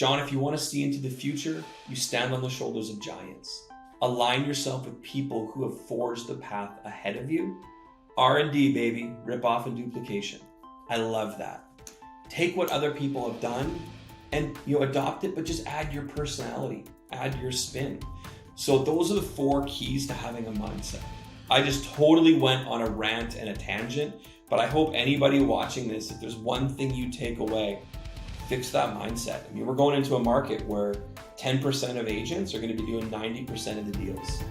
John, if you want to see into the future, you stand on the shoulders of giants. Align yourself with people who have forged the path ahead of you. R&D, baby, rip off and duplication. I love that. Take what other people have done and adopt it, but just add your personality, add your spin. So those are the 4 keys to having a mindset. I just totally went on a rant and a tangent, but I hope anybody watching this, if there's one thing you take away, fix that mindset. I mean, we're going into a market where 10% of agents are going to be doing 90% of the deals.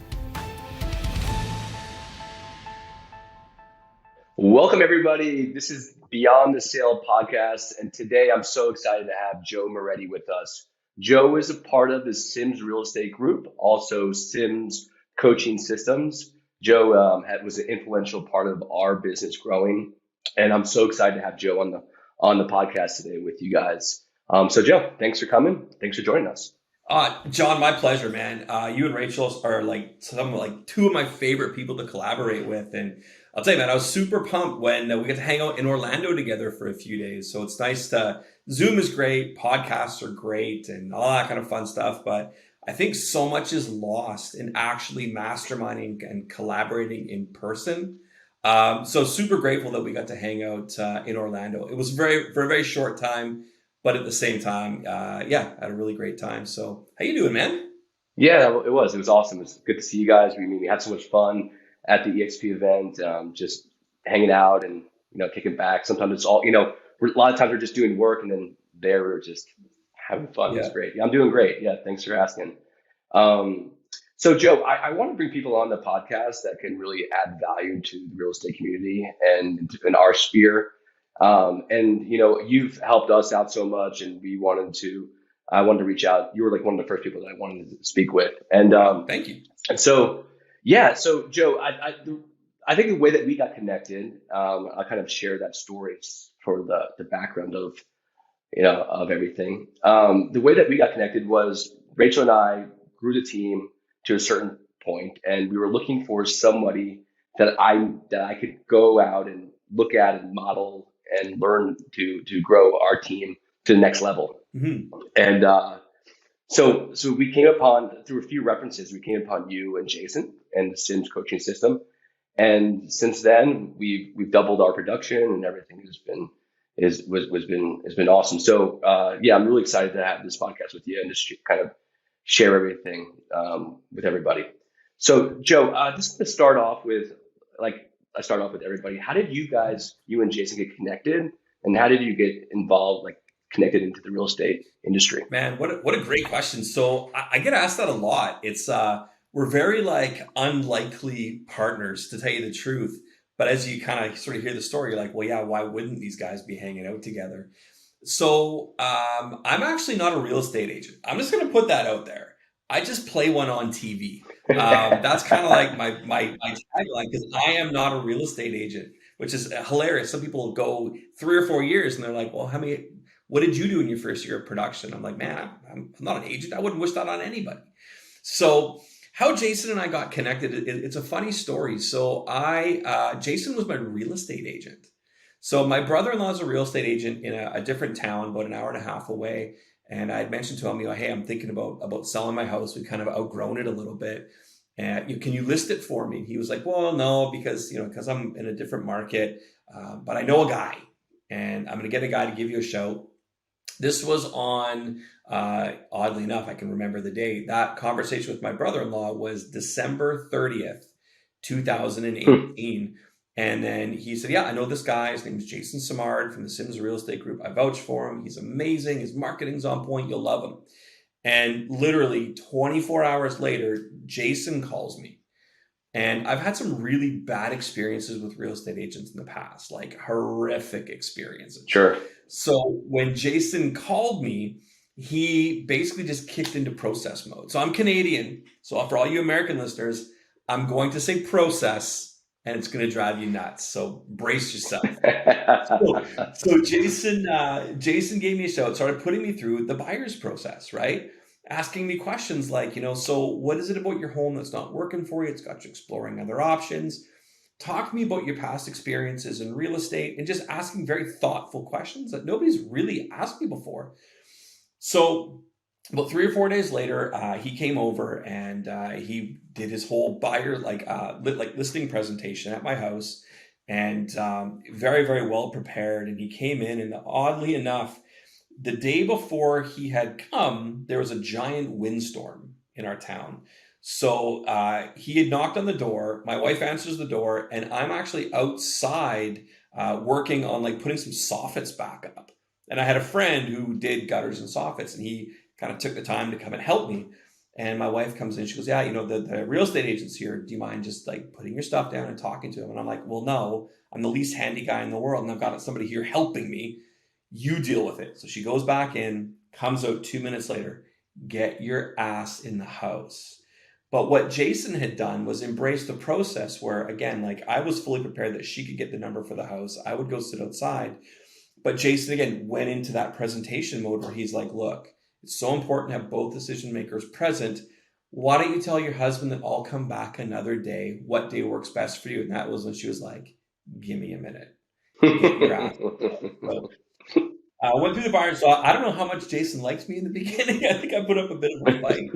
Welcome, everybody. This is Beyond the Sale podcast, and today I'm so excited to have Joe Moretti with us. Joe is a part of the Sims Real Estate Group, also Sims Coaching Systems. Joe was an influential part of our business growing, and I'm so excited to have Joe on the podcast today with you guys. So Joe, thanks for coming. Thanks for joining us. John, my pleasure, man. You and Rachel are two of my favorite people to collaborate with. And I'll tell you, man, I was super pumped when we got to hang out in Orlando together for a few days. So it's nice Zoom is great. Podcasts are great and all that kind of fun stuff. But I think so much is lost in actually masterminding and collaborating in person. So super grateful that we got to hang out in Orlando. It was for a very short time, but at the same time, had a really great time. So how you doing, man? Yeah, it was awesome. It was good to see you guys. We had so much fun at the EXP event, just hanging out and kicking back. Sometimes it's all a lot of times we're just doing work, and then there we're just having fun. Yeah. It was great. Yeah, I'm doing great. Yeah, thanks for asking. So Joe, I want to bring people on the podcast that can really add value to the real estate community and in our sphere. You've helped us out so much, and I wanted to reach out. You were like one of the first people that I wanted to speak with. And thank you. And so Joe, I think the way that we got connected, I'll kind of share that story for the background of everything. The way that we got connected was Rachel and I grew the team to a certain point, and we were looking for somebody that I could go out and look at and model and learn to grow our team to the next level. Mm-hmm. And so we came upon, through a few references, we came upon you and Jason and the Sims coaching system. And since then we've doubled our production, and everything has been awesome. So I'm really excited to have this podcast with you and just kind of share everything with everybody. So Joe, just to start off with, I start off with everybody. How did you and Jason get connected, and how did you get involved, connected into the real estate industry? Man, what a great question. So I get asked that a lot. It's we're very unlikely partners, to tell you the truth. But as you kind of sort of hear the story, you're like, well, yeah, why wouldn't these guys be hanging out together? So I'm actually not a real estate agent. I'm just going to put that out there. I just play one on TV. That's kind of like my tagline, because I am not a real estate agent, which is hilarious. Some people go 3 or 4 years and they're like, well, what did you do in your first year of production? I'm like, man, I'm not an agent. I wouldn't wish that on anybody. So how Jason and I got connected, it's a funny story. So Jason was my real estate agent. So my brother-in-law is a real estate agent in a different town, about an hour and a half away. And I had mentioned to him, hey, I'm thinking about selling my house. We've kind of outgrown it a little bit. And can you list it for me? And he was like, well, no, because I'm in a different market, but I know a guy, and I'm going to get a guy to give you a shout. This was on, oddly enough, I can remember the day. That conversation with my brother-in-law was December 30th, 2018. And then he said, yeah, I know this guy. His name is Jason Simard from the Sims Real Estate Group. I vouch for him. He's amazing. His marketing's on point. You'll love him. And literally 24 hours later, Jason calls me. And I've had some really bad experiences with real estate agents in the past, horrific experiences. Sure. So when Jason called me, he basically just kicked into process mode. So I'm Canadian. So for all you American listeners, I'm going to say process, and it's going to drive you nuts. So brace yourself. so Jason gave me a shout, started putting me through the buyer's process, right? Asking me questions like, so what is it about your home that's not working for you? It's got you exploring other options. Talk to me about your past experiences in real estate, and just asking very thoughtful questions that nobody's really asked me before. So about 3 or 4 days later, he came over and he did his whole buyer like listing presentation at my house, and very very well prepared. And he came in, and oddly enough, the day before he had come, there was a giant windstorm in our town. So he had knocked on the door. My wife answers the door, and I'm actually outside working on like putting some soffits back up. And I had a friend who did gutters and soffits, and he kind of took the time to come and help me. And my wife comes in, she goes, "Yeah, the real estate agent's here. Do you mind just like putting your stuff down and talking to him?" And I'm like, "Well, no, I'm the least handy guy in the world, and I've got somebody here helping me. You deal with it." So she goes back in, comes out 2 minutes later, "Get your ass in the house." But what Jason had done was embrace the process where, again, like I was fully prepared that she could get the number for the house. I would go sit outside. But Jason, again, went into that presentation mode where he's like, "Look, it's so important to have both decision makers present. Why don't you tell your husband that I'll come back another day? What day works best for you?" And that was when she was like, "Give me a minute. Get your ass." So went through the bar and saw. I don't know how much Jason liked me in the beginning. I think I put up a bit of a fight,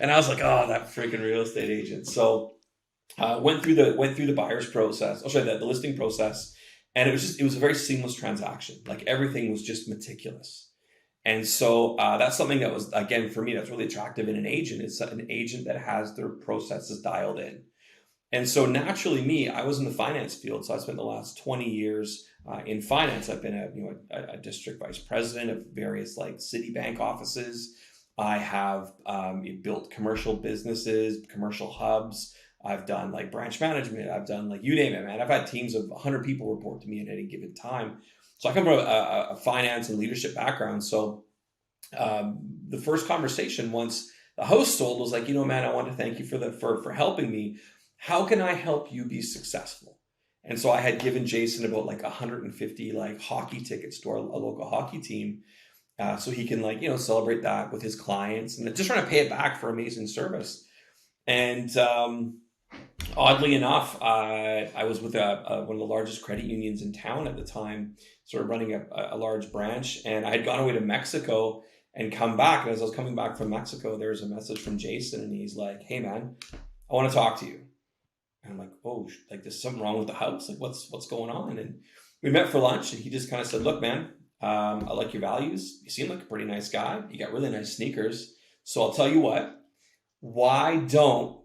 and I was like, "Oh, that freaking real estate agent." So went through the buyer's process. Oh, sorry, the listing process, and it was a very seamless transaction. Like everything was just meticulous, and so that's something that was, again, for me, that's really attractive in an agent. It's an agent that has their processes dialed in. And so naturally, me, I was in the finance field. So I spent the last 20 years in finance. I've been a district vice president of various like Citibank offices. I have built commercial businesses, commercial hubs. I've done like branch management. I've done like, you name it, man. I've had teams of 100 people report to me at any given time. So I come from a finance and leadership background. So the first conversation, once the host sold, was like, "Man, I want to thank you for helping me. How can I help you be successful?" And so I had given Jason about like 150 like hockey tickets to a local hockey team, so he can like celebrate that with his clients and just trying to pay it back for amazing service. And oddly enough, I was with one of the largest credit unions in town at the time, sort of running a large branch, and I had gone away to Mexico and come back. And as I was coming back from Mexico, there was a message from Jason, and he's like, "Hey, man, I want to talk to you." And I'm like, "Oh, like there's something wrong with the house? Like what's going on?" And we met for lunch, and he just kind of said, "Look, man, I like your values. You seem like a pretty nice guy. You got really nice sneakers. So I'll tell you what. Why don't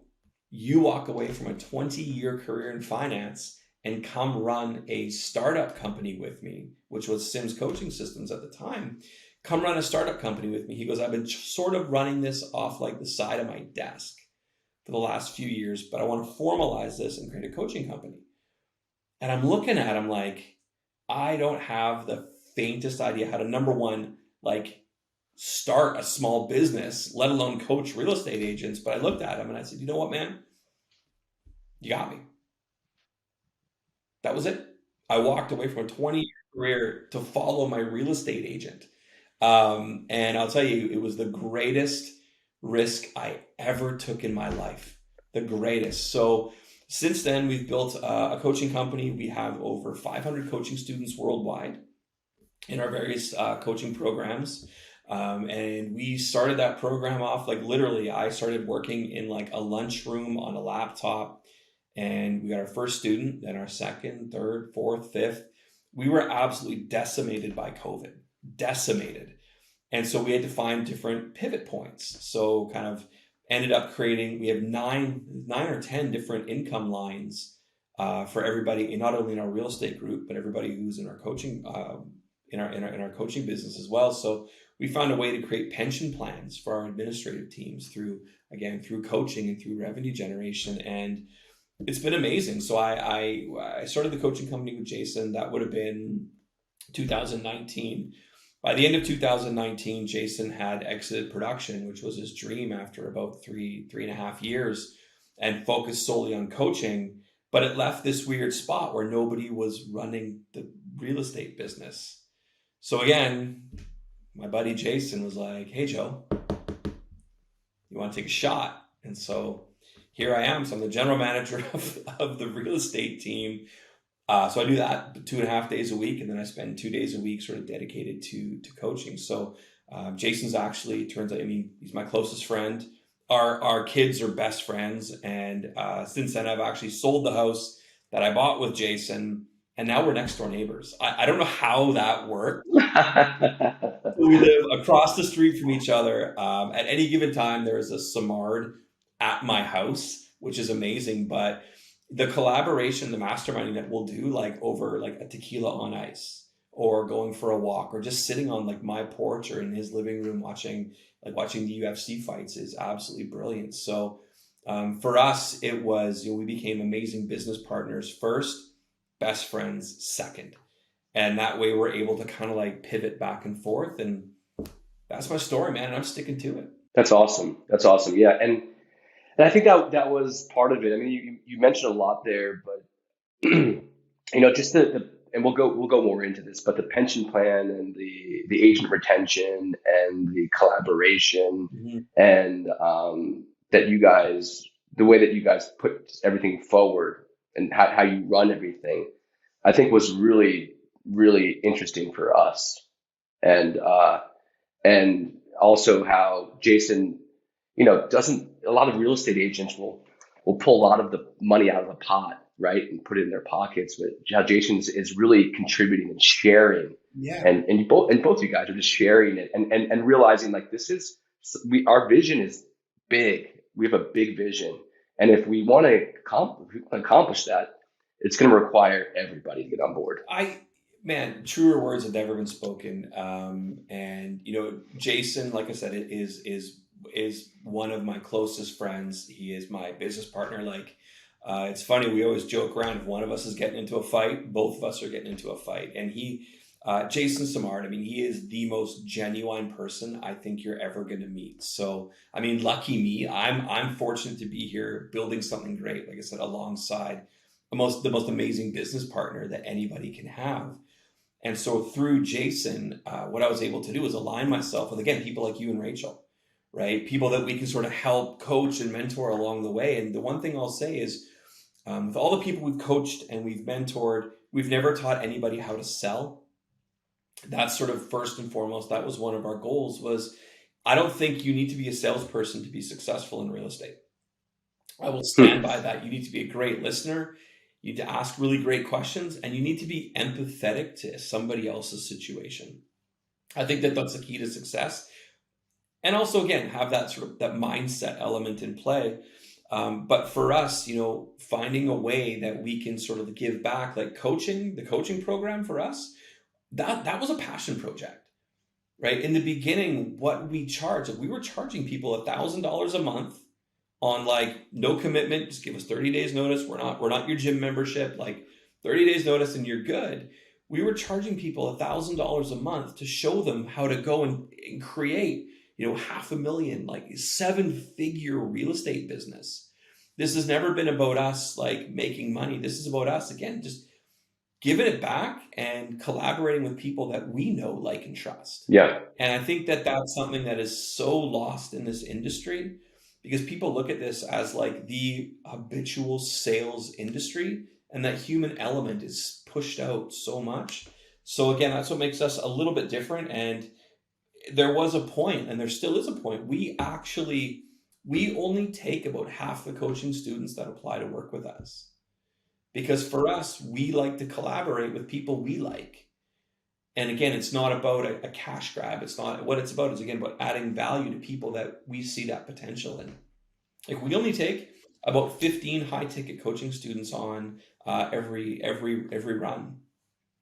you walk away from a 20-year career in finance and come run a startup company with me," which was Sims Coaching Systems at the time. "Come run a startup company with me." He goes, "I've been sort of running this off like the side of my desk for the last few years, but I want to formalize this and create a coaching company." And I'm looking at him like, I don't have the faintest idea how to, number one, like start a small business, let alone coach real estate agents. But I looked at him and I said, "You know what, man? You got me." That was it. I walked away from a 20-year career to follow my real estate agent. And I'll tell you, it was the greatest risk I ever took in my life. The greatest. So since then, we've built a coaching company. We have over 500 coaching students worldwide in our various coaching programs. And we started that program off like literally, I started working in like a lunchroom on a laptop, and we got our first student, then our second, third, fourth, fifth. We were absolutely decimated by COVID, decimated. And so we had to find different pivot points. So kind of ended up creating, we have nine or 10 different income lines for everybody, not only in our real estate group, but everybody who's in our coaching, in our coaching business as well. So we found a way to create pension plans for our administrative teams through coaching and through revenue generation. And it's been amazing. So I started the coaching company with Jason. That would have been 2019. By the end of 2019, Jason had exited production, which was his dream after about three and a half years, and focused solely on coaching. But it left this weird spot where nobody was running the real estate business. So again, my buddy Jason was like, "Hey, Joe, you want to take a shot?" And so here I am. So I'm the general manager of the real estate team. So I do that 2.5 days a week, and then I spend 2 days a week sort of dedicated to coaching. So Jason's actually turns out, I mean, he's my closest friend. Our kids are best friends, and since then I've actually sold the house that I bought with Jason, and now we're next door neighbors. I don't know how that worked. We live across the street from each other. At any given time, there is a Samard at my house, which is amazing. But the collaboration, the masterminding that we'll do, like over like a tequila on ice, or going for a walk, or just sitting on like my porch or in his living room watching the UFC fights, is absolutely brilliant. So for us, it was, we became amazing business partners first, best friends second, and that way we're able to kind of like pivot back and forth. And that's my story, man, and I'm sticking to it. That's awesome. That's awesome. Yeah, and I think that was part of it. I mean, you mentioned a lot there, but just the and we'll go more into this, but the pension plan and the agent retention and the collaboration Mhm. and that you guys the way that you guys put everything forward and how you run everything, I think was really really interesting for us. And also how Jason, doesn't a lot of real estate agents will pull a lot of the money out of the pot, right, and put it in their pockets. But how Jason is really contributing and sharing, Yeah. and both of you guys are just sharing it and realizing like this is our vision is big. We have a big vision, and if we want to accomplish that, it's going to require everybody to get on board. I Man, truer words have never been spoken. And Jason, like I said, is one of my closest friends. He is my business partner. Like, it's funny, we always joke around, if one of us is getting into a fight, both of us are getting into a fight. And Jason Samard, I mean, he is the most genuine person I think you're ever going to meet. So, I mean, lucky me, I'm fortunate to be here building something great. Like I said, alongside the most amazing business partner that anybody can have. And so through Jason, what I was able to do is align myself with, again, people like you and Rachel, right? People that we can sort of help coach and mentor along the way. And the one thing I'll say is, with all the people we've coached and we've mentored, we've never taught anybody how to sell. That's sort of first and foremost. That was one of our goals. Was, I don't think you need to be a salesperson to be successful in real estate. I will stand Hmm. by that. You need to be a great listener. You need to ask really great questions, and you need to be empathetic to somebody else's situation. I think that that's the key to success. And also, again, have that sort of that mindset element in play. But for us, finding a way that we can sort of give back, like coaching, the coaching program for us, that was a passion project, right? In the beginning, what we charged, we were charging people $1,000 a month on like no commitment, just give us 30 days notice. We're not your gym membership, like 30 days notice and you're good. We were charging people $1,000 a month to show them how to go and create, 500,000, like 7-figure real estate business. This has never been about us like making money. This is about us, again, just giving it back and collaborating with people that we know, like, and trust. Yeah. And I think that that's something that is so lost in this industry, because people look at this as like the habitual sales industry, and that human element is pushed out so much. So again, that's what makes us a little bit different. And there was a point, and there still is a point, we only take about half the coaching students that apply to work with us, because for us, we like to collaborate with people we like. And again, it's not about a cash grab. It's not, what it's about is, again, about adding value to people that we see that potential in. Like, we only take about 15 high ticket coaching students on every run.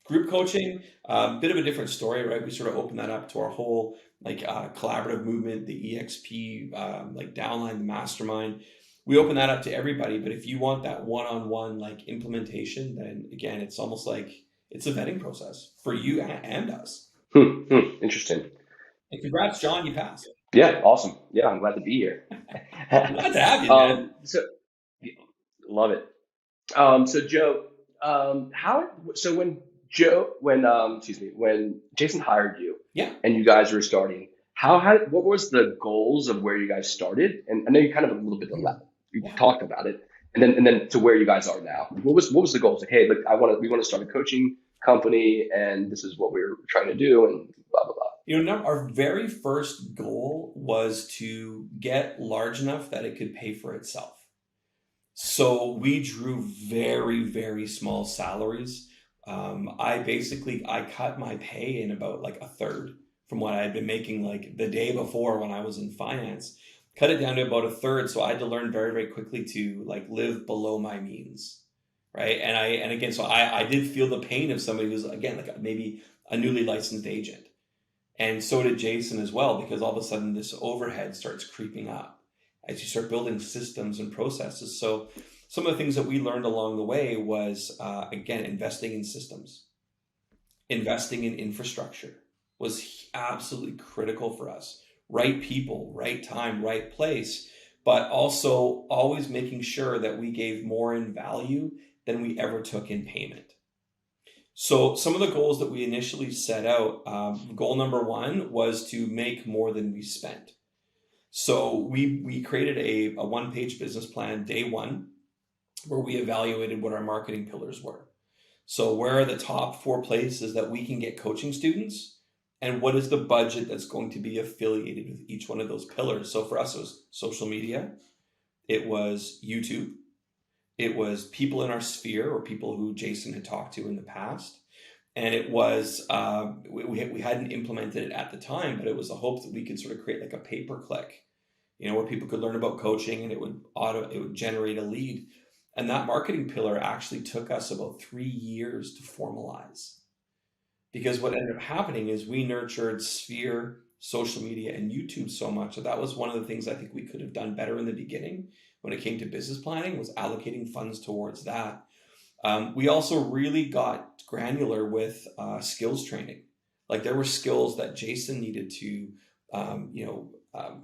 Group coaching, bit of a different story, right? We sort of open that up to our whole like collaborative movement, the EXP, like downline, the mastermind. We open that up to everybody. But if you want that one-on-one like implementation, then again, it's almost like it's a vetting process for you and us. Hmm. Hmm. Interesting. And congrats, John, you passed. Yeah, awesome. Yeah, I'm glad to be here. Glad to have you, man. So love it. So Joe, how so when Jason hired you Yeah, and you guys were starting, how what was the goals of where you guys started? And I know you kind of a little bit you yeah. talked about it, and then to where you guys are now. What was the goals? Like, hey, look, we want to start a coaching company, and this is what we're trying to do, and blah blah blah. Our very first goal was to get large enough that it could pay for itself. So we drew very, very small salaries. I cut my pay in about like a third from what I had been making like the day before when I was in finance. Cut it down to about a third. So I had to learn very, very quickly to like live below my means. Right. And again, so I did feel the pain of somebody who's again like maybe a newly licensed agent. And so did Jason as well, because all of a sudden this overhead starts creeping up as you start building systems and processes. So some of the things that we learned along the way was, again, investing in systems, investing in infrastructure was absolutely critical for us. Right people, right time, right place, but also always making sure that we gave more in value than we ever took in payment. So some of the goals that we initially set out, goal number one was to make more than we spent. So we created a one-page business plan day one where we evaluated what our marketing pillars were. So where are the top four places that we can get coaching students, and what is the budget that's going to be affiliated with each one of those pillars? So for us, it was social media, it was YouTube, it was people in our sphere or people who Jason had talked to in the past, and it was we hadn't implemented it at the time, but it was a hope that we could sort of create like a pay per click, where people could learn about coaching and it would generate a lead. And that marketing pillar actually took us about 3 years to formalize, because what ended up happening is we nurtured Sphere, social media, and YouTube so much that that was one of the things I think we could have done better in the beginning when it came to business planning, was allocating funds towards that. We also really got granular with skills training. Like there were skills that Jason needed to,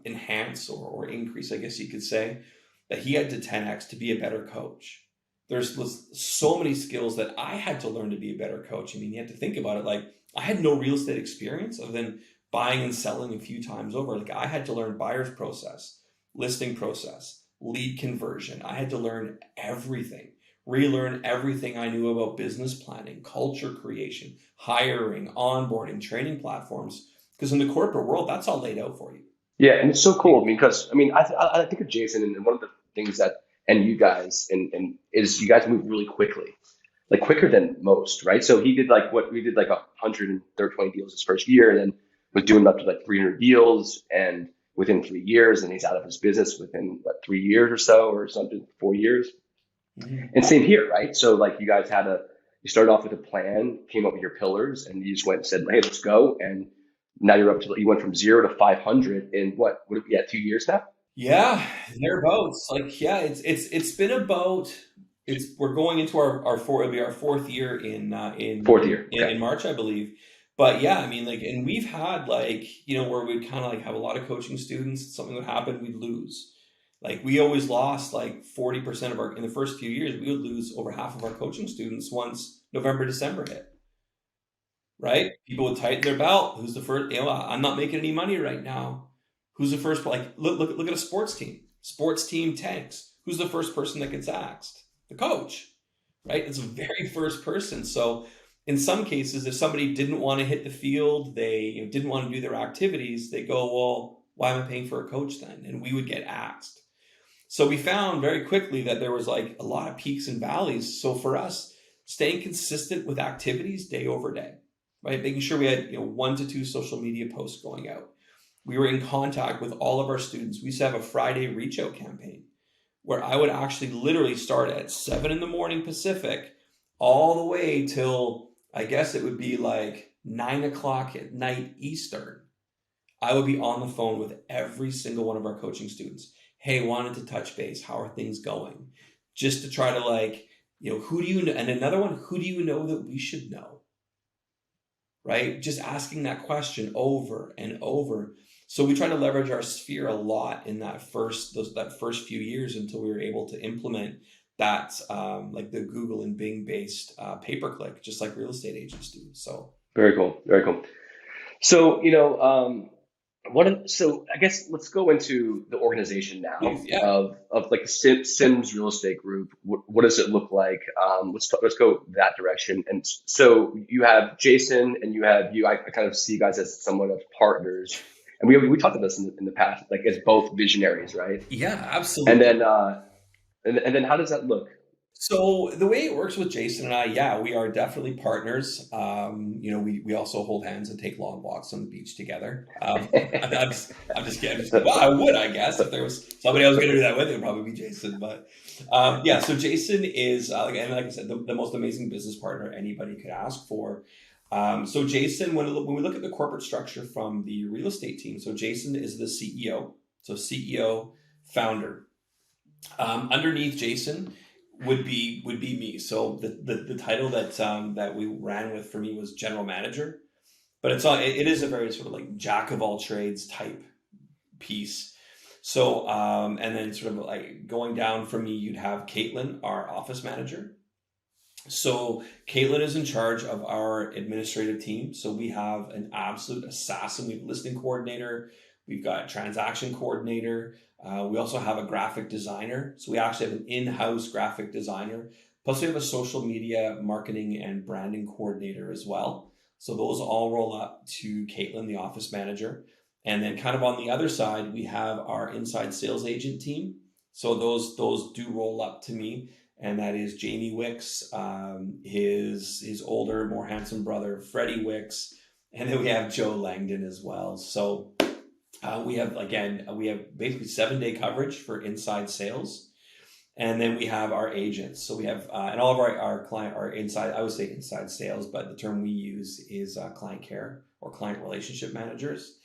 enhance or increase, I guess you could say, that he had to 10x to be a better coach. There's so many skills that I had to learn to be a better coach. I mean, you have to think about it. Like I had no real estate experience other than buying and selling a few times over. Like I had to learn buyer's process, listing process, lead conversion. I had to learn everything, relearn everything I knew about business planning, culture creation, hiring, onboarding, training platforms. Because in the corporate world, that's all laid out for you. Yeah, and it's so cool because I mean, I think of Jason, and one of the things that, and you guys, and is you guys move really quickly, like quicker than most, right? So he did like what we did, like 120 deals his first year, and then was doing up to like 300 deals, and within 3 years, and he's out of his business within what, 3 years or so, or something, 4 years. Mhm. And same here, right? So like you guys you started off with a plan, came up with your pillars, and you just went and said, hey, let's go. And now you're up to, you went from 0 to 500 in what would it be at 2 years now? Yeah, thereabouts. Like, yeah, it's been about it's we're going into it'll be our fourth year in Fourth year. Okay. in March, I believe. But yeah, I mean, like, and we've had like, where we'd kind of like have a lot of coaching students, something would happen, we'd lose. Like we always lost like 40% of our in the first few years, we would lose over half of our coaching students once November, December hit. Right? People would tighten their belt. Who's the first? I'm not making any money right now. Who's the first? Like, look at a sports team. Sports team tanks. Who's the first person that gets axed? The coach, right? It's the very first person. So, in some cases, if somebody didn't want to hit the field, they didn't want to do their activities, they go, well, why am I paying for a coach then? And we would get axed. So we found very quickly that there was like a lot of peaks and valleys. So for us, staying consistent with activities day over day, right? Making sure we had 1 to 2 social media posts going out. We were in contact with all of our students. We used to have a Friday reach out campaign where I would actually literally start at 7 in the morning Pacific, all the way till I guess it would be like 9 o'clock at night Eastern. I would be on the phone with every single one of our coaching students. Hey, wanted to touch base. How are things going? Just to try to like, who do you know? And another one, who do you know that we should know? Right? Just asking that question over and over. So we try to leverage our sphere a lot in that first few years until we were able to implement that, like the Google and Bing based pay per click, just like real estate agents do. So Very cool. Very cool. So, So I guess let's go into the organization Please, now yeah. of like the Sims Real Estate Group. What does it look like? Let's go that direction. And so you have Jason and you have you. I kind of see you guys as somewhat of partners, and we talked about this in the past, like as both visionaries, right? Yeah, And absolutely. then and then how does that look? So the way it works with Jason and I, yeah, we are definitely partners. We also hold hands and take long walks on the beach together. I'm just kidding. I'm just kidding. Well, I would, I guess, if there was somebody I was going to do that with, it would probably be Jason. But yeah, so Jason is, like I said, the most amazing business partner anybody could ask for. So Jason, when we look at the corporate structure from the real estate team, so Jason is the CEO, so CEO, founder. Underneath Jason would be me. So the title that we ran with for me was general manager, but it is a very sort of like jack of all trades type piece. So and then sort of like going down from me, you'd have Caitlin, our office manager. So Caitlin is in charge of our administrative team. So we have an absolute assassin. We have a listing coordinator. We've got a transaction coordinator. We also have a graphic designer. So we actually have an in-house graphic designer. Plus we have a social media marketing and branding coordinator as well. So those all roll up to Caitlin, the office manager. And then kind of on the other side, we have our inside sales agent team. So those do roll up to me, and that is Jamie Wicks, his older, more handsome brother, Freddie Wicks, and then we have Joe Langdon as well. So we have basically 7 day coverage for inside sales, and then we have our agents. So we have and all of our client our inside, I would say inside sales, but the term we use is client care or client relationship managers.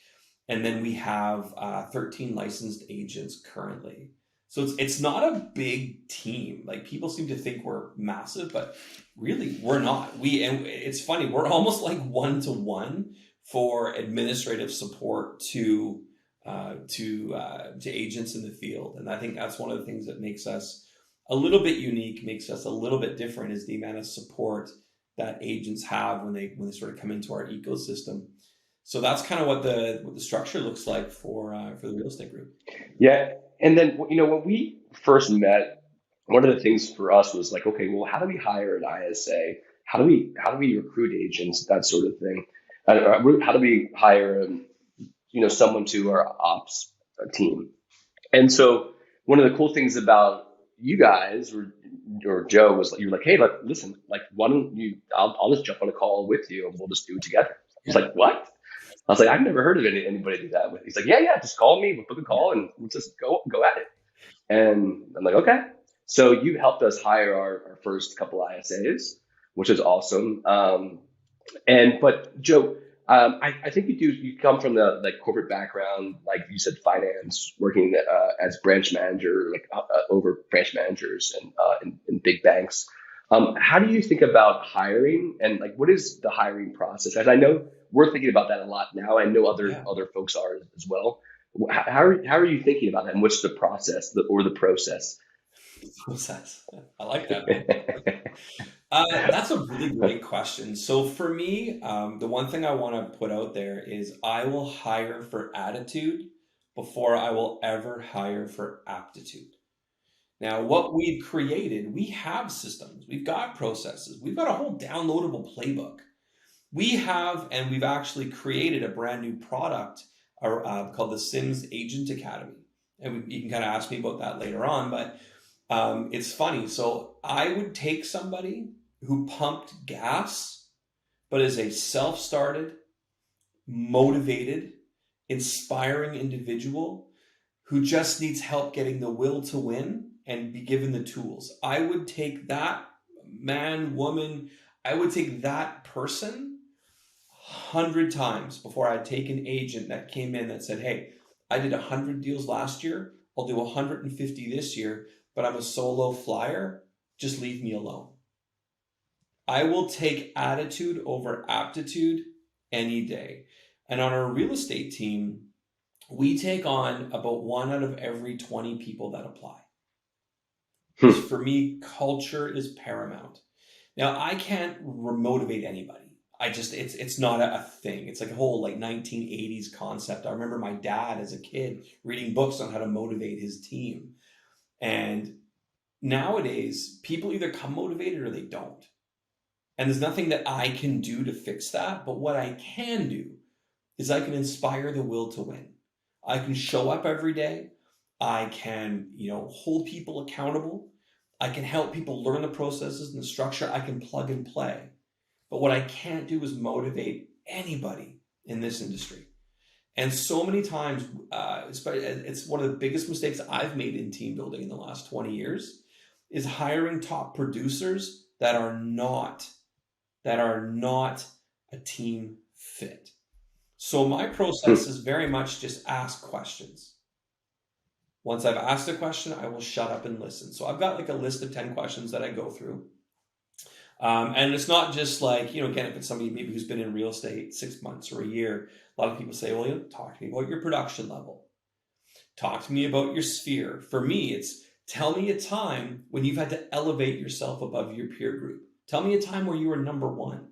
And then we have 13 licensed agents currently. So it's not a big team. Like people seem to think we're massive, but really we're not. And it's funny, we're almost like one to one for administrative support to agents in the field. And I think that's one of the things that makes us a little bit unique, makes us a little bit different, is the amount of support that agents have when they sort of come into our ecosystem. So that's kind of what the structure looks like for the real estate group. Yeah. And then, when we first met, one of the things for us was like, okay, well, how do we hire an ISA? How do we recruit agents? That sort of thing. How do we hire, someone to our ops team? And so one of the cool things about you guys or Joe was like, you're like, hey, listen, like, why don't you, I'll just jump on a call with you and we'll just do it together. I was Yeah, like, what? I was like, I've never heard of anybody do that with. He's like, yeah, yeah, just call me, we'll book a yeah, call and we'll just go at it. And I'm like, okay. So you helped us hire our first couple ISAs, which is awesome. But Joe, I think you come from the like corporate background, like you said, finance, working as branch manager, like over branch managers and in big banks. How do you think about hiring and like what is the hiring process? As I know we're thinking about that a lot now. I know other yeah. other folks are as well. How are you thinking about that, and what's the process or the process? Process. I like that, man. That's a really great question. So for me, the one thing I want to put out there is I will hire for attitude before I will ever hire for aptitude. Now, what we've created, we have systems, we've got processes, we've got a whole downloadable playbook. And we've actually created a brand new product called the Sims Agent Academy. And you can kind of ask me about that later on, but it's funny. So I would take somebody who pumped gas, but is a self started, motivated, inspiring individual who just needs help getting the will to win and be given the tools. I would take that man, woman, I would take that person 100 times before I'd take an agent that came in that said, hey, I did 100 deals last year. I'll do 150 this year, but I'm a solo flyer. Just leave me alone. I will take attitude over aptitude any day. And on our real estate team, we take on about one out of every 20 people that apply. Because Hmm. for me, culture is paramount. Now, I can't motivate anybody. I just it's not a thing. It's like a whole like 1980s concept. I remember my dad as a kid reading books on how to motivate his team. And nowadays, people either come motivated or they don't. And there's nothing that I can do to fix that. But what I can do is I can inspire the will to win. I can show up every day. I can, hold people accountable. I can help people learn the processes and the structure. I can plug and play. But what I can't do is motivate anybody in this industry. And so many times, it's one of the biggest mistakes I've made in team building in the last 20 years is hiring top producers that are not a team fit. So my process Hmm. is very much just ask questions. Once I've asked a question, I will shut up and listen. So I've got like a list of 10 questions that I go through. And it's not just like, again, if it's somebody maybe who's been in real estate 6 months or a year, a lot of people say, well, talk to me about your production level. Talk to me about your sphere. For me, it's tell me a time when you've had to elevate yourself above your peer group. Tell me a time where you were number one.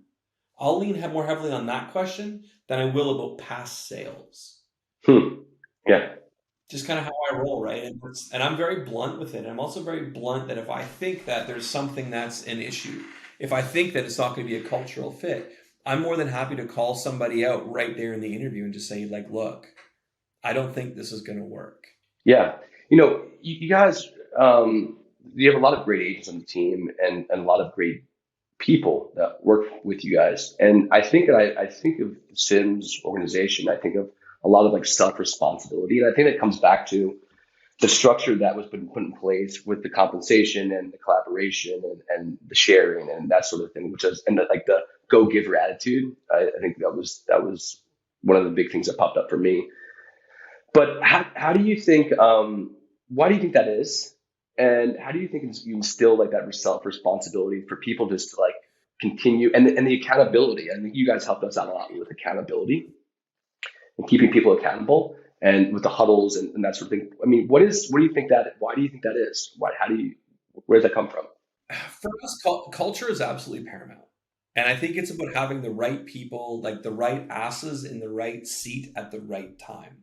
I'll lean more heavily on that question than I will about past sales. Hmm. Yeah. Just kind of how I roll, right? And I'm very blunt with it. I'm also very blunt that if I think that there's something that's an issue, if I think that it's not going to be a cultural fit, I'm more than happy to call somebody out right there in the interview and just say, like, look, I don't think this is going to work. Yeah. You guys, you have a lot of great agents on the team and a lot of great people that work with you guys. And I think of the Sims organization, I think of a lot of like self responsibility. And I think that comes back to the structure that was been put in place with the compensation and the collaboration and the sharing and that sort of thing, which is and like the go giver attitude. I think that was one of the big things that popped up for me. But how do you think? Why do you think that is? And how do you think you instill like that self responsibility for people just to like continue and the accountability? I think you guys helped us out a lot with accountability and keeping people accountable and with the huddles and that sort of thing. I mean, what do you think that? Why do you think that is? Why? How do you? Where does that come from? For us, culture is absolutely paramount. And I think it's about having the right people, like the right asses in the right seat at the right time.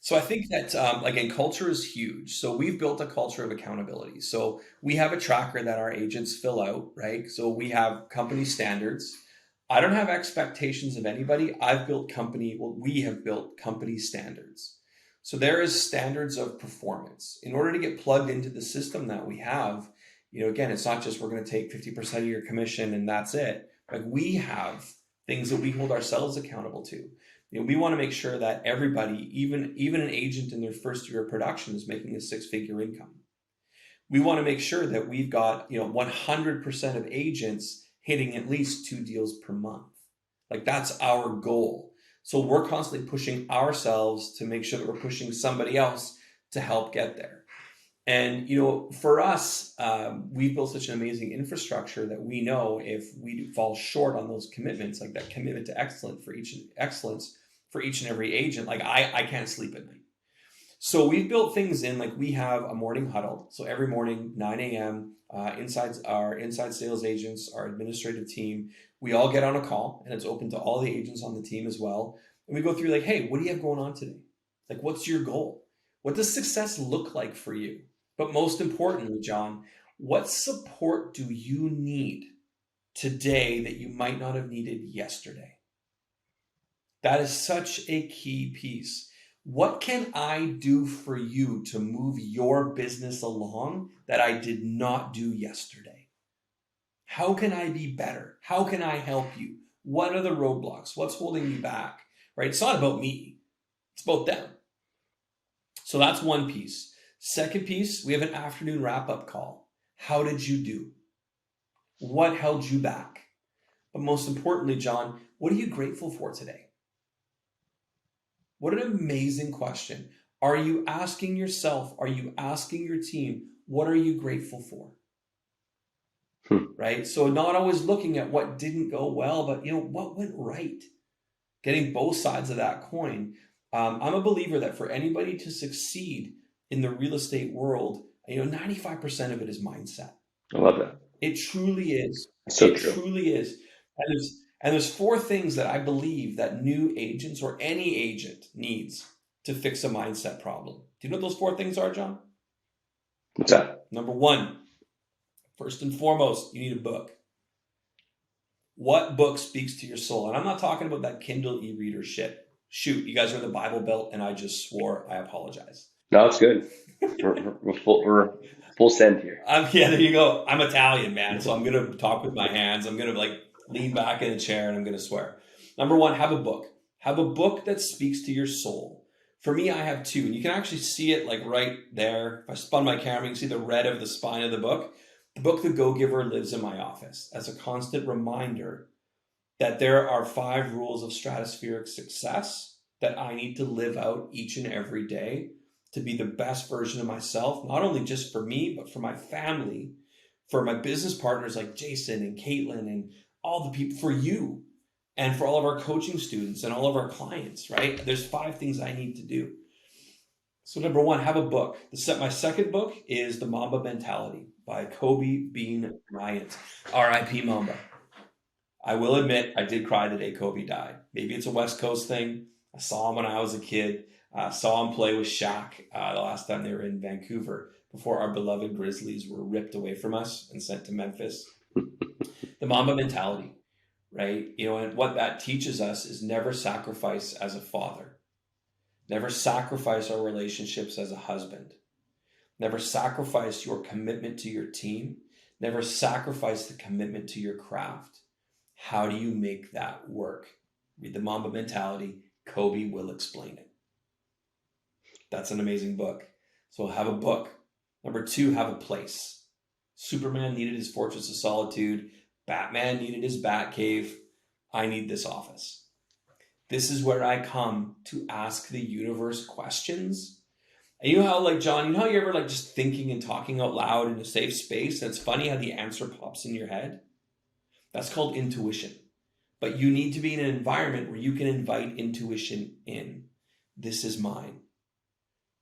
So I think that again, culture is huge. So we've built a culture of accountability. So we have a tracker that our agents fill out, right? So we have company standards. I don't have expectations of anybody. We have built company standards. So there is standards of performance. In order to get plugged into the system that we have, again, it's not just we're going to take 50% of your commission and that's it. Like we have things that we hold ourselves accountable to. We want to make sure that everybody, even an agent in their first year of production, is making a six-figure income. We want to make sure that we've got 100% of agents hitting at least two deals per month. Like that's our goal. So we're constantly pushing ourselves to make sure that we're pushing somebody else to help get there. And for us, we've built such an amazing infrastructure that we know if we fall short on those commitments, like that commitment to excellence for each and every agent, like I can't sleep at night. So we've built things in, like we have a morning huddle. So every morning, 9 a.m., inside sales agents, our administrative team, we all get on a call, and it's open to all the agents on the team as well. And we go through like, hey, what do you have going on today? Like, what's your goal? What does success look like for you? But most importantly, John, what support do you need today that you might not have needed yesterday? That is such a key piece. What can I do for you to move your business along that I did not do yesterday? How can I be better? How can I help you? What are the roadblocks? What's holding you back? Right? It's not about me, it's about them. So that's one piece. Second piece, we have an afternoon wrap up call. How did you do? What held you back? But most importantly, John, what are you grateful for today? What an amazing question. Are you asking yourself, are you asking your team, what are you grateful for? Hmm. Right? So not always looking at what didn't go well, but what went right? Getting both sides of that coin. I'm a believer that for anybody to succeed in the real estate world, 95% of it is mindset. I love that. It truly is. It's so It true. truly is. And there's four things that I believe that new agents or any agent needs to fix a mindset problem. Do you know what those four things are, John? What's that? Number one, first and foremost, you need a book. What book speaks to your soul? And I'm not talking about that Kindle e-reader shit. Shoot, you guys are in the Bible Belt and I just swore. I apologize. No, it's good. We're full send here. Yeah, there you go. I'm Italian, man. So I'm going to talk with my hands. I'm going to like lean back in a chair and I'm going to swear. Number one, have a book. Have a book that speaks to your soul. For me, I have two, and you can actually see it like right there. If I spun my camera, you can see the red of the spine of the book. The book, The Go-Giver, lives in my office as a constant reminder that there are 5 rules of stratospheric success that I need to live out each and every day to be the best version of myself, not only just for me, but for my family, for my business partners like Jason and Caitlin and all the people, for you, and for all of our coaching students and all of our clients, right? There's 5 things I need to do. So number one, have a book. My second book is The Mamba Mentality by Kobe Bean Bryant, R.I.P. Mamba. I will admit, I did cry the day Kobe died. Maybe it's a West Coast thing. I saw him when I was a kid. Saw him play with Shaq the last time they were in Vancouver before our beloved Grizzlies were ripped away from us and sent to Memphis. The Mamba mentality, right? And what that teaches us is never sacrifice as a father. Never sacrifice our relationships as a husband. Never sacrifice your commitment to your team. Never sacrifice the commitment to your craft. How do you make that work? Read The Mamba Mentality. Kobe will explain it. That's an amazing book. So have a book. Number 2, have a place. Superman needed his Fortress of Solitude. Batman needed his Batcave. I need this office. This is where I come to ask the universe questions. And you know how, like, John, you know how you're ever like just thinking and talking out loud in a safe space, and it's funny how the answer pops in your head? That's called intuition. But you need to be in an environment where you can invite intuition in. This is mine.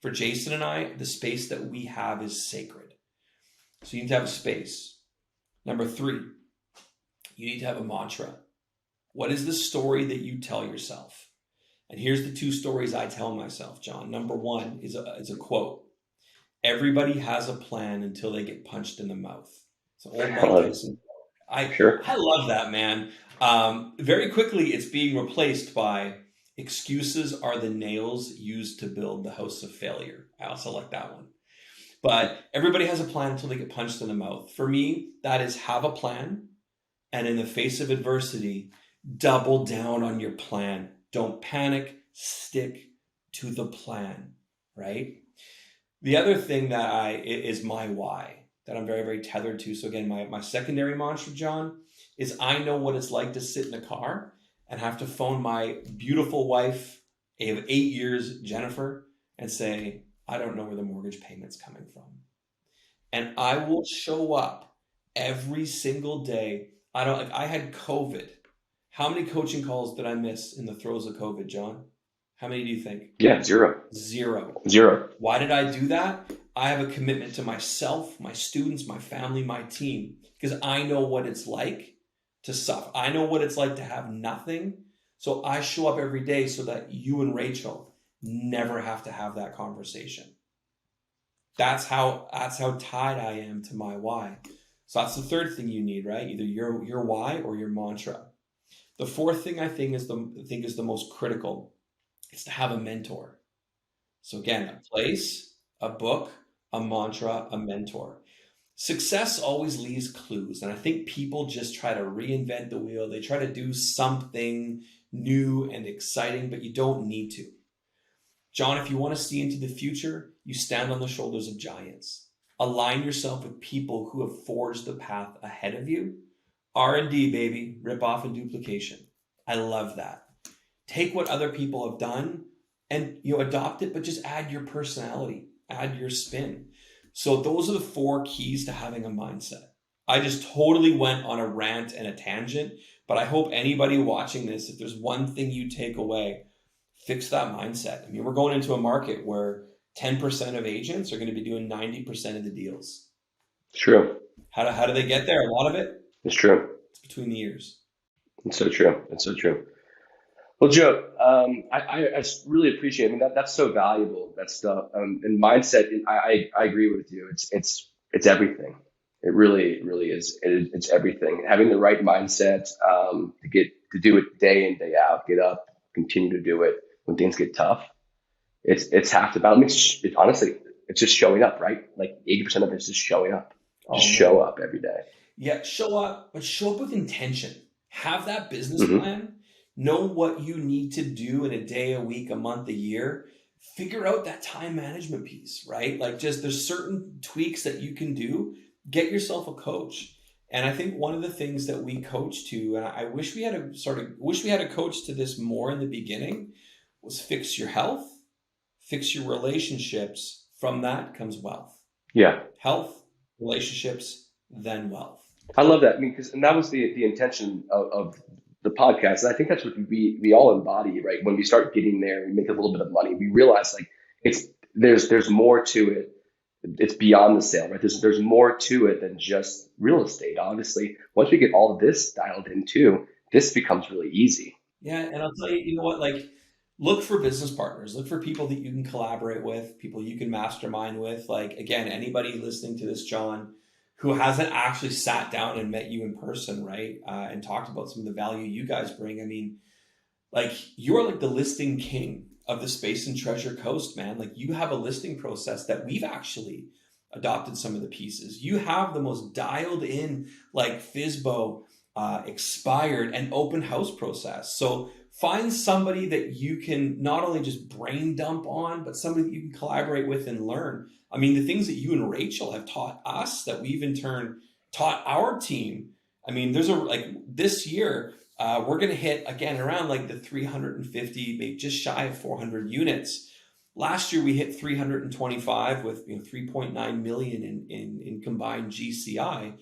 For Jason and I, the space that we have is sacred. So you need to have a space. Number 3, you need to have a mantra. What is the story that you tell yourself? And here's the 2 stories I tell myself, John. Number 1 is a quote. Everybody has a plan until they get punched in the mouth. It's an old Mike Tyson. Sure. I love that, man. Very quickly, it's being replaced by excuses are the nails used to build the house of failure. I also like that one. But everybody has a plan until they get punched in the mouth. For me, that is have a plan. And in the face of adversity, double down on your plan. Don't panic. Stick to the plan, right? The other thing that is my why that I'm very, very tethered to. So again, my secondary mantra, John, is I know what it's like to sit in a car and have to phone my beautiful wife of 8 years, Jennifer, and say, I don't know where the mortgage payment's coming from. And I will show up every single day. I had COVID. How many coaching calls did I miss in the throes of COVID, John? How many do you think? Yeah, 0. 0. Why did I do that? I have a commitment to myself, my students, my family, my team, because I know what it's like to suffer. I know what it's like to have nothing. So I show up every day so that you and Rachel never have to have that conversation. That's how tied I am to my why. So that's the third thing you need, right? Either your why or your mantra. The fourth thing I think is the most critical is to have a mentor. So again, a place, a book, a mantra, a mentor. Success always leaves clues. And I think people just try to reinvent the wheel. They try to do something new and exciting, but you don't need to. John, if you want to see into the future, you stand on the shoulders of giants. Align yourself with people who have forged the path ahead of you. R&D, baby, rip off and duplication. I love that. Take what other people have done and adopt it, but just add your personality, add your spin. So those are the 4 keys to having a mindset. I just totally went on a rant and a tangent, but I hope anybody watching this, if there's one thing you take away, fix that mindset. I mean, we're going into a market where 10% of agents are going to be doing 90% of the deals. True. How do they get there? A lot of it? It's true. It's between the ears. It's so true. It's so true. Well, Joe, I really appreciate. I mean, that's so valuable. That stuff, and mindset. I agree with you. It's everything. It really is. It's everything. Having the right mindset to do it day in day out. Get up, continue to do it when things get tough. It's half the battle. I mean, honestly, it's just showing up, right? Like 80% of it is just showing up. Just Oh show man. up every day. Yeah, show up, but show up with intention. Have that business Mm-hmm. plan. Know what you need to do in a day, a week, a month, a year. Figure out that time management piece, right? Like just there's certain tweaks that you can do. Get yourself a coach. And I think one of the things that we coach to, and I wish we had a wish we had a coach to this more in the beginning, was fix your health, fix your relationships. From that comes wealth. Yeah. Health, relationships, then wealth. I love that. I mean, because and that was the intention of the podcast, and I think that's what we all embody, right? When we start getting there, we make a little bit of money. We realize like it's there's more to it. It's beyond the sale, right? There's more to it than just real estate. Honestly, once we get all of this dialed in too, this becomes really easy. Yeah, and I'll tell you, you know what, like look for business partners, look for people that you can collaborate with, people you can mastermind with. Like again, anybody listening to this, John, who hasn't actually sat down and met you in person, right? And talked about some of the value you guys bring. I mean, like you're like the listing king of the Space and Treasure Coast, man. Like you have a listing process that we've actually adopted some of the pieces. You have the most dialed in like FISBO expired and open house process. So find somebody that you can not only just brain dump on, but somebody that you can collaborate with and learn. I mean, the things that you and Rachel have taught us that we've in turn taught our team. I mean, there's a like this year we're going to hit again around like the 350, maybe just shy of 400 units. Last year we hit 325 with 3.9 million in combined GCI.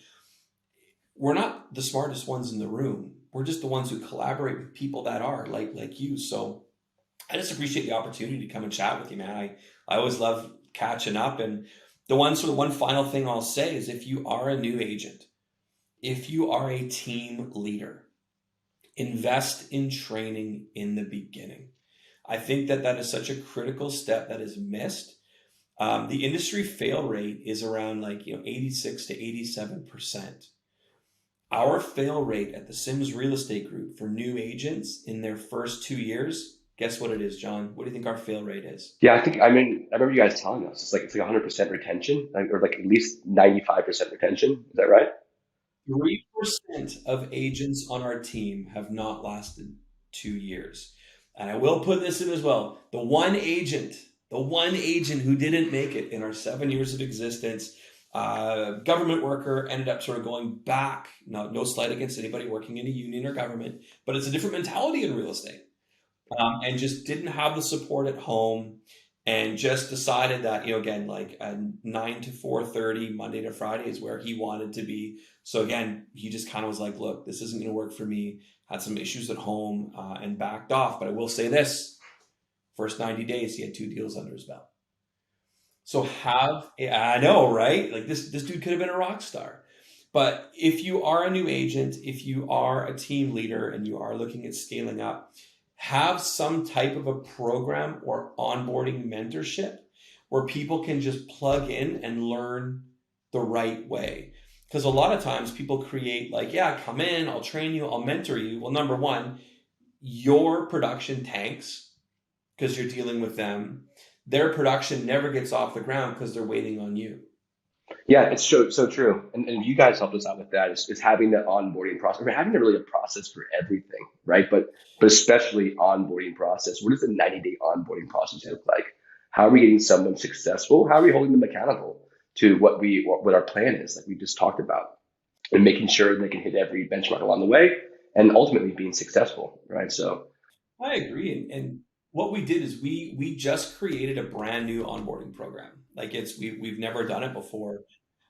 We're not the smartest ones in the room. We're just the ones who collaborate with people that are like you. So I just appreciate the opportunity to come and chat with you, man. I always love catching up. And the one final thing I'll say is if you are a new agent, if you are a team leader, invest in training in the beginning. I think that that is such a critical step that is missed. The industry fail rate is around 86 to 87%. Our fail rate at the Sims Real Estate Group for new agents in their first 2 years, guess what it is, John? What do you think our fail rate is? Yeah, I mean, I remember you guys telling us it's like 100% retention, or like at least 95% retention. Is that right? 3% of agents on our team have not lasted 2 years. And I will put this in as well. The one agent who didn't make it in our 7 years of existence, government worker, ended up sort of going back. No slight against anybody working in a union or government, but it's a different mentality in real estate, and just didn't have the support at home and just decided that again like a 9 to 4:30 Monday to Friday is where he wanted to be. So again he just kind of was like, look, this isn't going to work for me. Had some issues at home, and backed off. But I will say this: first 90 days he had 2 deals under his belt. So have I know, right? Like this dude could have been a rock star. But if you are a new agent, if you are a team leader and you are looking at scaling up, have some type of a program or onboarding mentorship where people can just plug in and learn the right way. Because a lot of times people create like, yeah, come in, I'll train you, I'll mentor you. Well, number one, your production tanks because you're dealing with them. Their production never gets off the ground because they're waiting on you. Yeah, it's so true. And you guys helped us out with that is having that onboarding process, or having really a process for everything, right? But especially onboarding process. What does the 90-day onboarding process look like? How are we getting someone successful? How are we holding them accountable to what our plan is, like we just talked about, and making sure they can hit every benchmark along the way and ultimately being successful, right? So I agree. And what we did is we just created a brand new onboarding program. Like we've never done it before,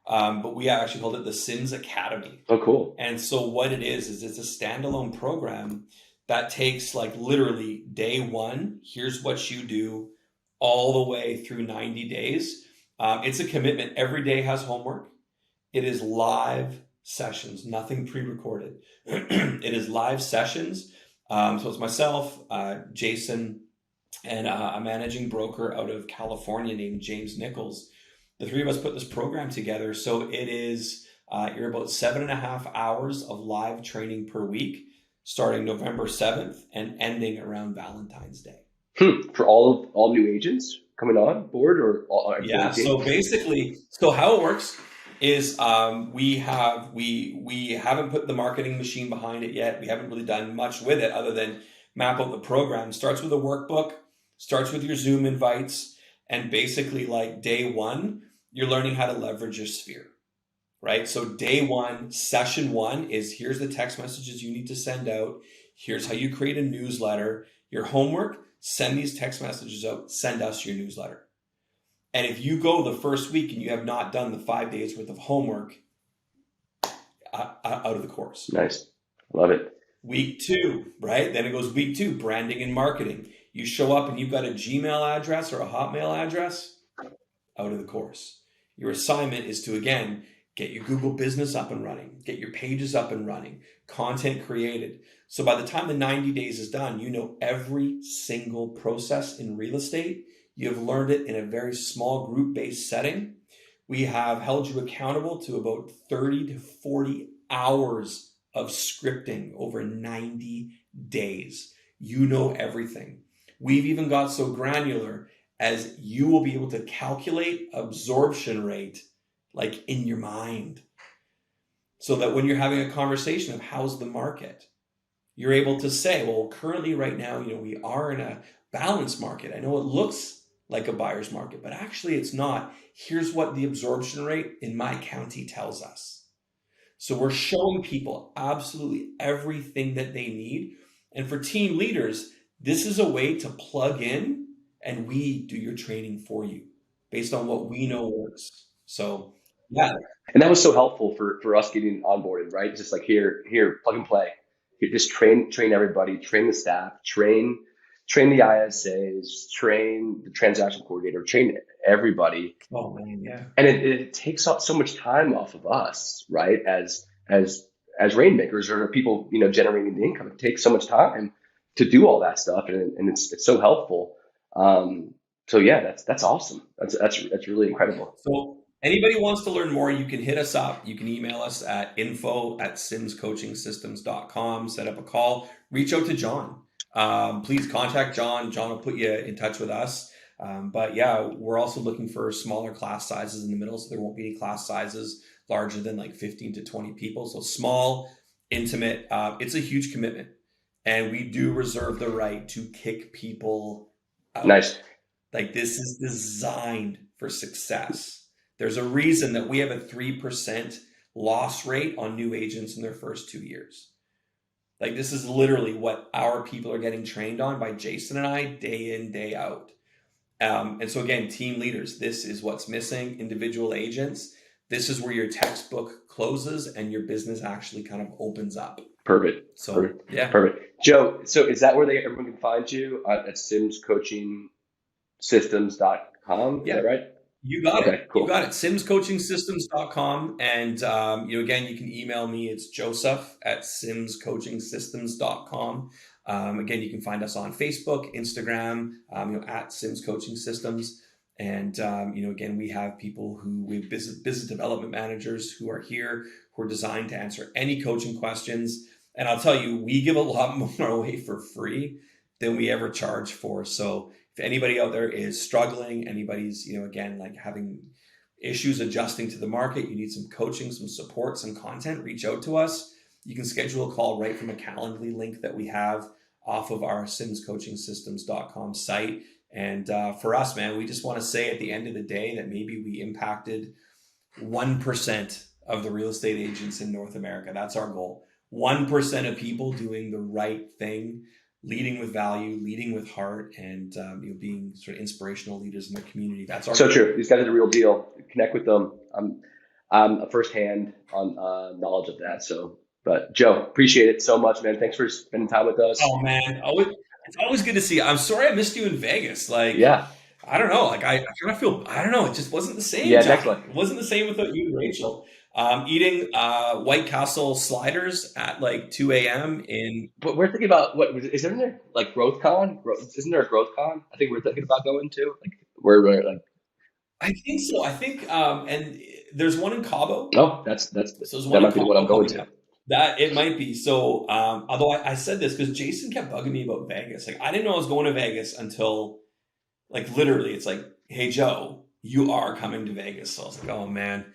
but we actually called it the Sins Academy. oh cool. And so what it is it's a standalone program that takes like literally day one. Here's what you do all the way through 90 days. It's a commitment. Every day has homework. It is live sessions, nothing pre-recorded. It is live sessions. So it's myself, Jason, and a managing broker out of California named James Nichols. The three of us put this program together. So it is, you're about 7.5 hours of live training per week, starting November 7th and ending around Valentine's Day. For all new agents coming on board or everybody on Yeah. the team? So basically, so how it works is we haven't put the marketing machine behind it yet. We haven't really done much with it other than map out the program. Starts with a workbook, starts with your Zoom invites, and basically like day one, you're learning how to leverage your sphere, right? So day one, session one is here's the text messages you need to send out. Here's how you create a newsletter. Your homework, send these text messages out, send us your newsletter. And if you go the first week and you have not done the 5 days worth of homework, out of the course. Nice. Love it. Week two, right? Then it goes week two, branding and marketing. You show up and you've got a Gmail address or a Hotmail address, out of the course. Your assignment is to, again, get your Google business up and running, get your pages up and running, content created. So by the time the 90 days is done, you know every single process in real estate. You have learned it in a very small group-based setting. We have held you accountable to about 30 to 40 hours of scripting over 90 days. You know everything. We've even got so granular as you will be able to calculate absorption rate like in your mind, so that when you're having a conversation of how's the market, you're able to say, well, currently right now, we are in a balanced market. I know it looks like a buyer's market, but actually it's not. Here's what the absorption rate in my county tells us. So we're showing people absolutely everything that they need. And for team leaders, this is a way to plug in and we do your training for you based on what we know works. So yeah. And that was so helpful for us getting onboarded, right? Just like here, plug and play. You just train everybody, train the staff, train the ISAs, train the transaction coordinator, train everybody. Oh man, yeah. And it takes up so much time off of us, right? As rainmakers or people, generating the income. It takes so much time to do all that stuff, and it's so helpful. So yeah, that's awesome. That's really incredible. So anybody wants to learn more, you can hit us up. You can email us at info@simscoachingsystems.com, set up a call, reach out to John. Please contact John. John will put you in touch with us. But yeah, we're also looking for smaller class sizes in the middle. So there won't be any class sizes larger than like 15 to 20 people. So small, intimate. It's a huge commitment. And we do reserve the right to kick people out. Nice. Like this is designed for success. There's a reason that we have a 3% loss rate on new agents in their first 2 years. Like this is literally what our people are getting trained on by Jason and I day in, day out. And so again, team leaders, this is what's missing. Individual agents, this is where your textbook closes and your business actually kind of opens up. Perfect. So Perfect. yeah. Perfect. Joe, so is that where everyone can find you at simscoachingsystems.com? Is Yeah. that right? You got Okay, it. cool. You got it. simscoachingsystems.com. And, again, you can email me. It's joseph@simscoachingsystems.com. Again, you can find us on Facebook, Instagram, at Sims Coaching Systems. And, again, we have people we have business development managers who are here, who are designed to answer any coaching questions. And I'll tell you, we give a lot more away for free than we ever charge for. So if anybody out there is struggling, anybody's, again, like having issues adjusting to the market, you need some coaching, some support, some content, reach out to us. You can schedule a call right from a Calendly link that we have off of our simscoachingsystems.com site. And for us, man, we just want to say at the end of the day that maybe we impacted 1% of the real estate agents in North America. That's our goal. 1% of people doing the right thing, leading with value, leading with heart, and being sort of inspirational leaders in their community. That's our So goal. true. These guys are the real deal. Connect with them. I'm a firsthand on knowledge of that. So, but Joe, appreciate it so much, man. Thanks for spending time with us. Oh man, it's always good to see you. I'm sorry I missed you in Vegas. Like, Yeah. I don't know. Like I kind of feel, I don't know. It just wasn't the same, Yeah. John. Next one. It wasn't the same without you and Rachel. Eating White Castle sliders at like 2 a.m. in. But we're thinking about what is there like growth con? Isn't there a growth con? I think we're thinking about going to like where we're like, I think so. I think, and there's one in Cabo. oh, So there's that one in might be the one I'm Cabo going coming to. up. That it might be. So, although I said this because Jason kept bugging me about Vegas. Like I didn't know I was going to Vegas until like literally, it's like, hey Joe, you are coming to Vegas. So I was like, oh man.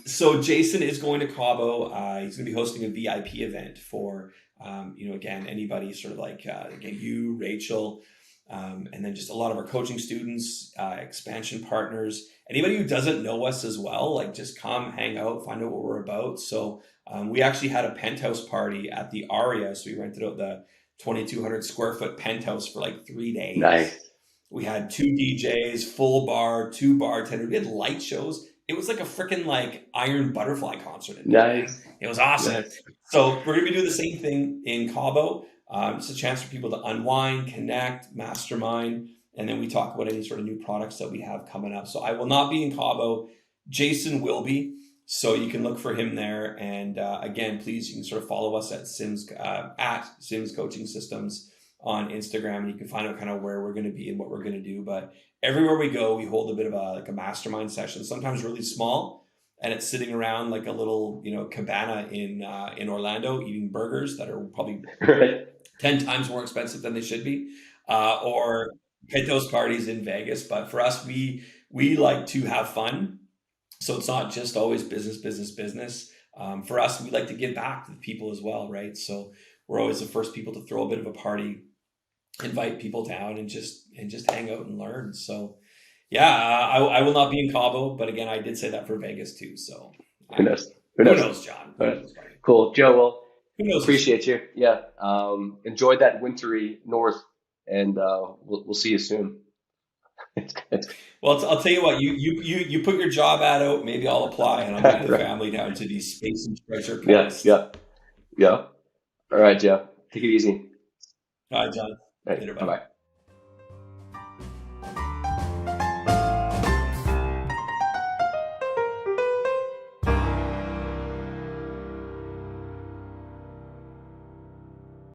So Jason is going to Cabo. He's going to be hosting a VIP event for, again, anybody sort of like, again, you, Rachel, and then just a lot of our coaching students, expansion partners, anybody who doesn't know us as well, like just come hang out, find out what we're about. So we actually had a penthouse party at the Aria. So we rented out the 2,200 square foot penthouse for like 3 days. Nice, We had two DJs, full bar, two bartenders. We had light shows. It was like a freaking like Iron Butterfly concert in there, man. nice, It was awesome. nice. So we're gonna be doing the same thing in Cabo. It's a chance for people to unwind, connect, mastermind, and then we talk about any sort of new products that we have coming up. So I will not be in Cabo. Jason will be. So you can look for him there. And again, please, you can sort of follow us at Sims Coaching Systems on Instagram, and you can find out kind of where we're going to be and what we're going to do. But everywhere we go, we hold a bit of a mastermind session, sometimes really small, and it's sitting around like a little cabana in Orlando, eating burgers that are probably Right. 10 times more expensive than they should be, or hit those parties in Vegas. But for us, we like to have fun, so it's not just always business, business, business. For us, we like to give back to the people as well, right? So we're always the first people to throw a bit of a party, invite people down, and just hang out and learn. So yeah, I will not be in Cabo, but again, I did say that for Vegas too. So Who knows? Who who knows? knows, John? All Who right. knows, buddy? Cool, Joe. Well, Who knows for sure? appreciate you. Yeah. Enjoy that wintry north, and we'll see you soon. It's Well, I'll tell you what. You put your job ad out. Maybe I'll apply, and I'll bring the right. family down to the Space and Treasure Yeah. Coast. Yeah. Yeah. All right, Joe. Take it easy. All right, John. All right. Later, Bye buddy. bye.